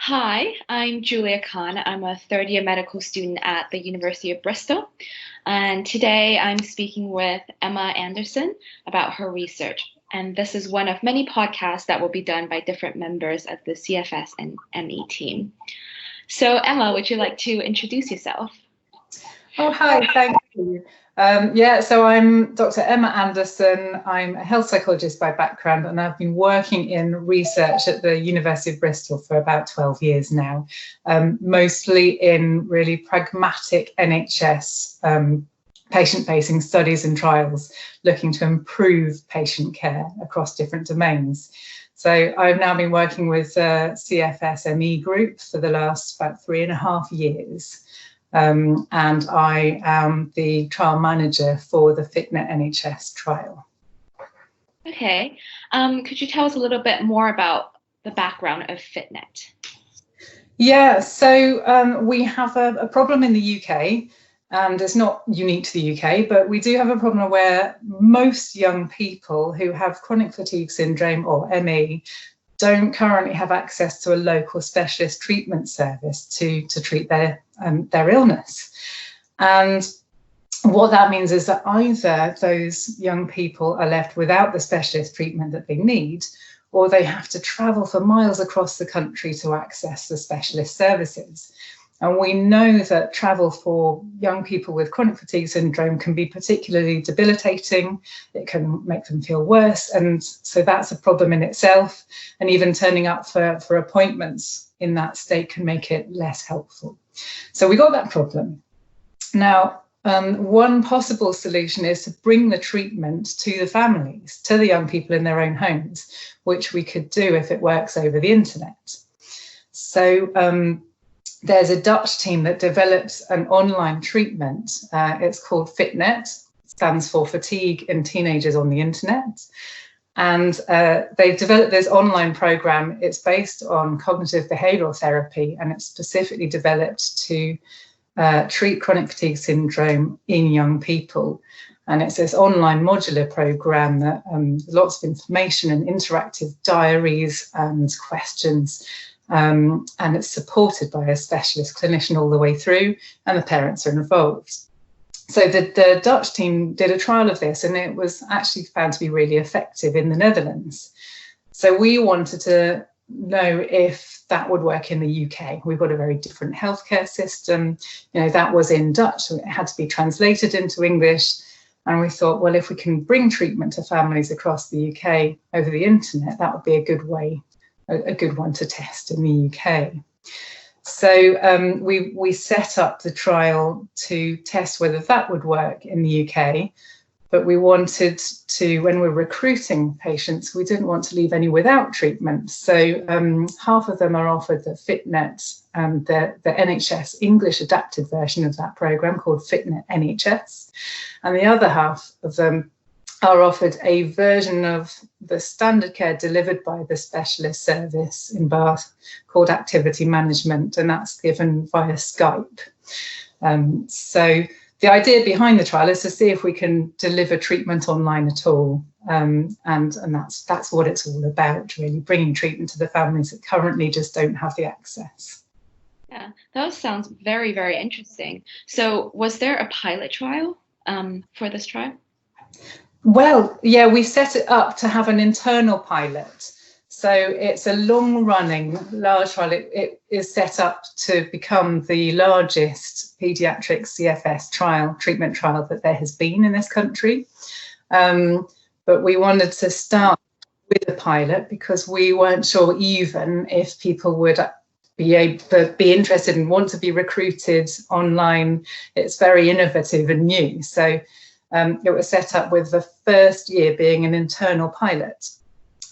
Hi, I'm Julia Khan. I'm a third-year medical student at the University of Bristol, and today I'm speaking with Emma Anderson about her research. And this is one of many podcasts that will be done by different members of the CFS and ME team. So Emma, would you like to introduce yourself? Oh, hi, thank you. So I'm Dr. Emma Anderson. I'm a health psychologist by background, and I've been working in research at the University of Bristol for about 12 years now, mostly in really pragmatic NHS patient-facing studies and trials, looking to improve patient care across different domains. So I've now been working with CFS ME group for the last about 3.5 years. And I am the trial manager for the FITNET-NHS trial. Okay, could you tell us a little bit more about the background of FITNET? Yeah, so we have a problem in the UK, and it's not unique to the UK, but we do have a problem where most young people who have chronic fatigue syndrome or ME don't currently have access to a local specialist treatment service to treat their illness. And what that means is that either those young people are left without the specialist treatment that they need, or they have to travel for miles across the country to access the specialist services. And we know that travel for young people with chronic fatigue syndrome can be particularly debilitating. It can make them feel worse. And so that's a problem in itself. And even turning up for appointments in that state can make it less helpful. So we got that problem. Now, one possible solution is to bring the treatment to the families, to the young people in their own homes, which we could do if it works over the internet. So there's a Dutch team that develops an online treatment. It's called FITNET, stands for Fatigue in Teenagers on the Internet. And they've developed this online program. It's based on cognitive behavioral therapy, and it's specifically developed to treat chronic fatigue syndrome in young people. And it's this online modular program that lots of information and interactive diaries and questions. And it's supported by a specialist clinician all the way through, and the parents are involved. So the Dutch team did a trial of this, and it was actually found to be really effective in the Netherlands. So we wanted to know if that would work in the UK. We've got a very different healthcare system. You know, that was in Dutch, so it had to be translated into English. And we thought, well, if we can bring treatment to families across the UK over the internet, that would be a good way. A good one to test in the UK. So we set up the trial to test whether that would work in the UK, but we wanted to, when we're recruiting patients, we didn't want to leave any without treatment. So half of them are offered the FITNET, the NHS English adapted version of that programme called FITNET-NHS, and the other half of them are offered a version of the standard care delivered by the specialist service in Bath called activity management, and that's given via Skype. So the idea behind the trial is to see if we can deliver treatment online at all, and that's what it's all about, really, bringing treatment to the families that currently just don't have the access. Yeah, that sounds very, very interesting. So was there a pilot trial for this trial? Well, yeah, we set it up to have an internal pilot. So it's a long-running, large trial. It is set up to become the largest paediatric CFS treatment trial that there has been in this country. But we wanted to start with a pilot because we weren't sure even if people would be interested and want to be recruited online. It's very innovative and new. So it was set up with the first year being an internal pilot.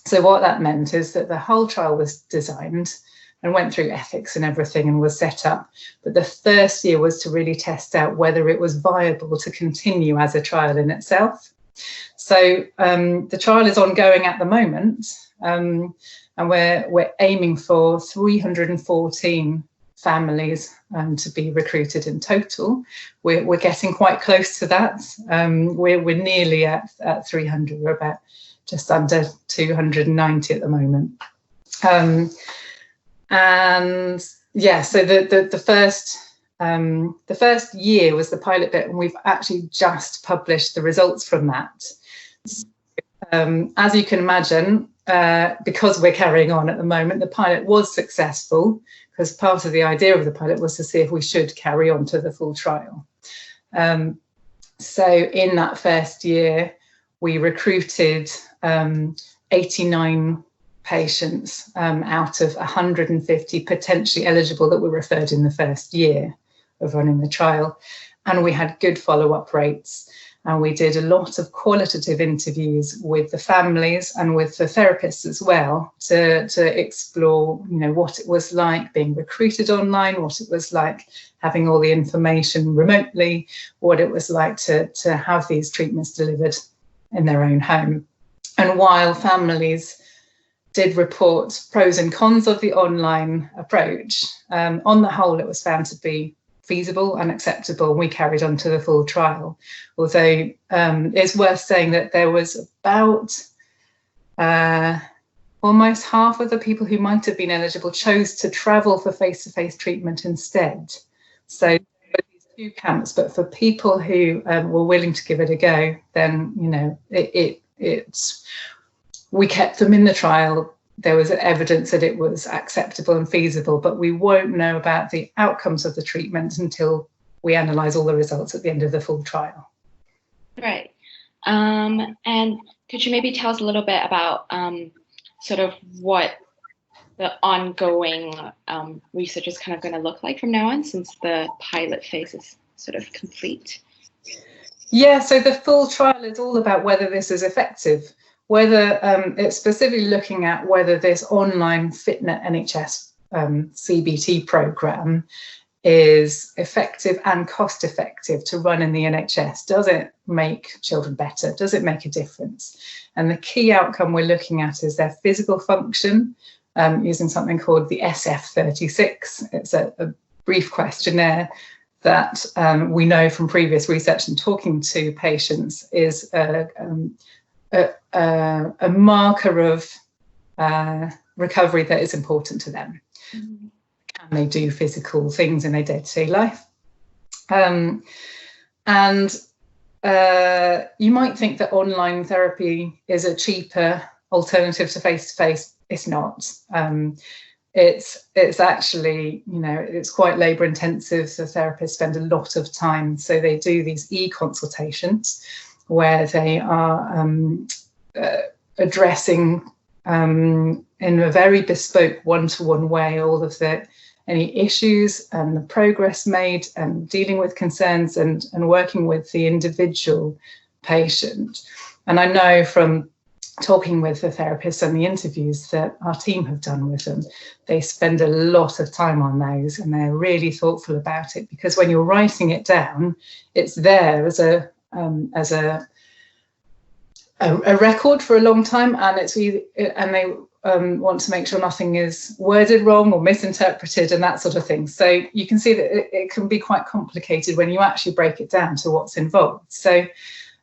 So what that meant is that the whole trial was designed and went through ethics and everything and was set up. But the first year was to really test out whether it was viable to continue as a trial in itself. So the trial is ongoing at the moment, and we're aiming for 314 families to be recruited in total. We're getting quite close to that. We're nearly at 300. We're about just under 290 at the moment. And yeah, so the first year was the pilot bit, and we've actually just published the results from that. As you can imagine, because we're carrying on at the moment, the pilot was successful, because part of the idea of the pilot was to see if we should carry on to the full trial. So in that first year, we recruited 89 patients out of 150 potentially eligible that were referred in the first year of running the trial. And we had good follow-up rates. And we did a lot of qualitative interviews with the families and with the therapists as well to explore, what it was like being recruited online, what it was like having all the information remotely, what it was like to have these treatments delivered in their own home. And while families did report pros and cons of the online approach, on the whole, it was found to be feasible and acceptable, and we carried on to the full trial. Although it's worth saying that there was about almost half of the people who might have been eligible chose to travel for face-to-face treatment instead. So there were these two camps, but for people who were willing to give it a go, then we kept them in the trial. There was evidence that it was acceptable and feasible, but we won't know about the outcomes of the treatment until we analyse all the results at the end of the full trial. Right. And could you maybe tell us a little bit about sort of what the ongoing research is kind of going to look like from now on, since the pilot phase is sort of complete? Yeah, so the full trial is all about whether this is effective. Whether it's specifically looking at whether this online FITNET-NHS CBT programme is effective and cost effective to run in the NHS. Does it make children better? Does it make a difference? And the key outcome we're looking at is their physical function, using something called the SF-36. It's a brief questionnaire that we know from previous research and talking to patients is a marker of recovery that is important to them. Mm-hmm. Can they do physical things in their day-to-day life? And you might think that online therapy is a cheaper alternative to face-to-face. It's not. It's actually, it's quite labour intensive. The therapists spend a lot of time. So they do these e-consultations where they are addressing in a very bespoke one-to-one way all of any issues and the progress made and dealing with concerns and working with the individual patient. And I know from talking with the therapists and the interviews that our team have done with them, they spend a lot of time on those and they're really thoughtful about it, because when you're writing it down, it's there as a record for a long time, and they want to make sure nothing is worded wrong or misinterpreted and that sort of thing. So you can see that it can be quite complicated when you actually break it down to what's involved. So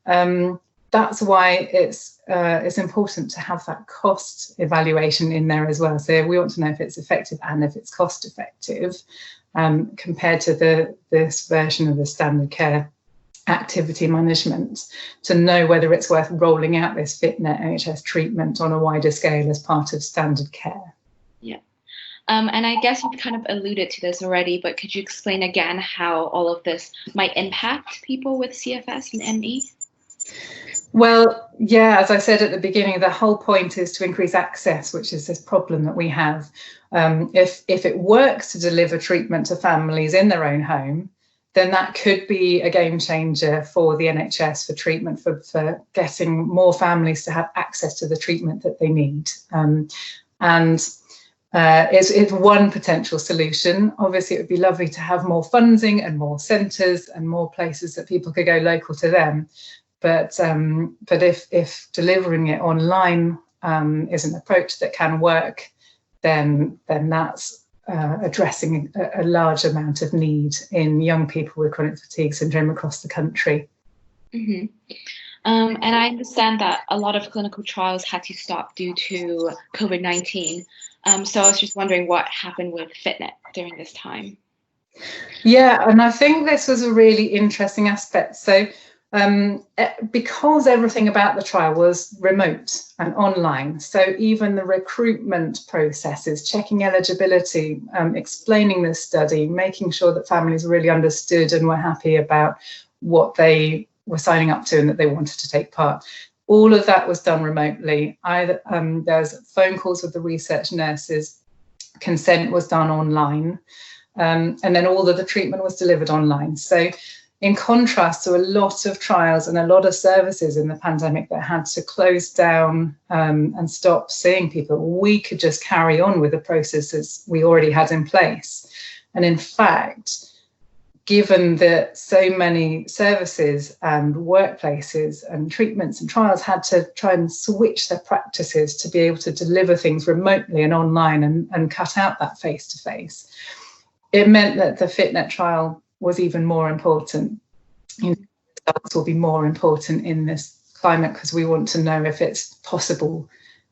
that's why it's important to have that cost evaluation in there as well. So we want to know if it's effective and if it's cost effective compared to this version of the standard care activity management, to know whether it's worth rolling out this FITNET-NHS treatment on a wider scale as part of standard care. Yeah. And I guess you've kind of alluded to this already, but could you explain again how all of this might impact people with CFS and ME? Well, yeah, as I said at the beginning, the whole point is to increase access, which is this problem that we have. If it works to deliver treatment to families in their own home, then that could be a game changer for the NHS for treatment, for getting more families to have access to the treatment that they need. It's one potential solution. Obviously, it would be lovely to have more funding and more centres and more places that people could go local to them. But if delivering it online is an approach that can work, then that's addressing a large amount of need in young people with chronic fatigue syndrome across the country. Mm-hmm. And I understand that a lot of clinical trials had to stop due to COVID-19. So I was just wondering what happened with FITNET during this time. Yeah, and I think this was a really interesting aspect. So because everything about the trial was remote and online, so even the recruitment processes, checking eligibility, explaining the study, making sure that families really understood and were happy about what they were signing up to and that they wanted to take part. All of that was done remotely. There's phone calls with the research nurses, consent was done online, and then all of the treatment was delivered online. So in contrast to a lot of trials and a lot of services in the pandemic that had to close down and stop seeing people, we could just carry on with the processes we already had in place. And in fact, given that so many services and workplaces and treatments and trials had to try and switch their practices to be able to deliver things remotely and online and cut out that face-to-face, it meant that the FITNET trial was even more important. Results will be more important in this climate because we want to know if it's possible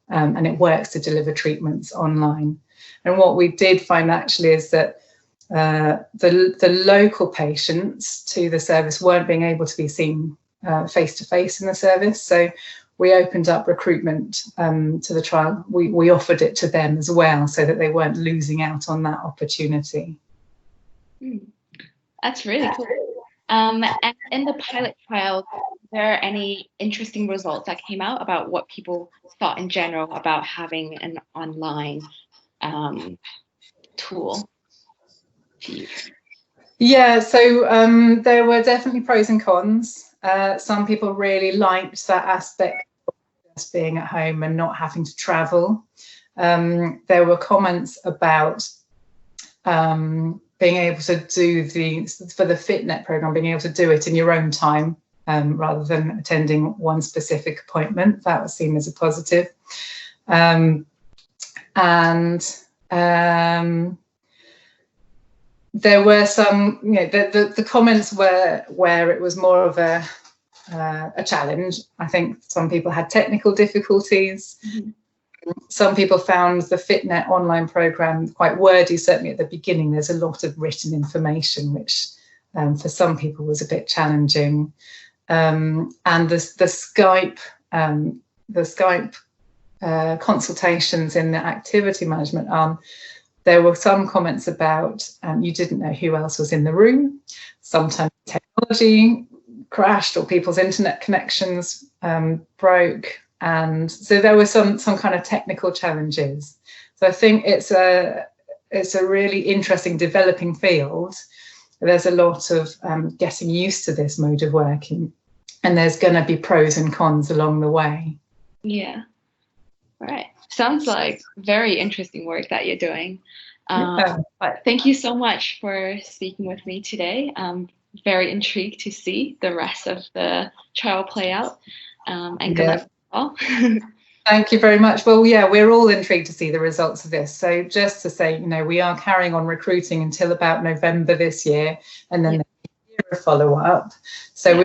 and it works to deliver treatments online. And what we did find actually is that the local patients to the service weren't being able to be seen face-to-face in the service. So we opened up recruitment to the trial. We offered it to them as well so that they weren't losing out on that opportunity. That's really cool. And in the pilot trial, were there any interesting results that came out about what people thought in general about having an online tool to use? Yeah, so there were definitely pros and cons. Some people really liked that aspect of just being at home and not having to travel. There were comments about being able to do for the FITNET program, being able to do it in your own time rather than attending one specific appointment. That was seen as a positive. There were some, the comments were where it was more of a challenge. I think some people had technical difficulties. Mm-hmm. Some people found the FITNET online program quite wordy. Certainly at the beginning, there's a lot of written information, which for some people was a bit challenging. And the Skype consultations in the activity management arm, there were some comments about you didn't know who else was in the room. Sometimes technology crashed or people's internet connections broke. And so there were some kind of technical challenges. So I think it's a really interesting developing field. There's a lot of getting used to this mode of working, and there's going to be pros and cons along the way. Yeah. Right. Sounds like very interesting work that you're doing. But thank you so much for speaking with me today. I'm very intrigued to see the rest of the trial play out. And good luck. Oh. Thank you very much. Well, yeah, we're all intrigued to see the results of this. So just to say, we are carrying on recruiting until about November this year, and then a year of follow-up. So we're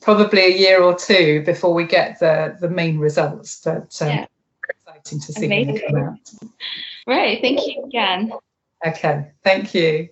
probably a year or two before we get the main results. But very exciting to see them come out. Right. Thank you again. Okay. Thank you.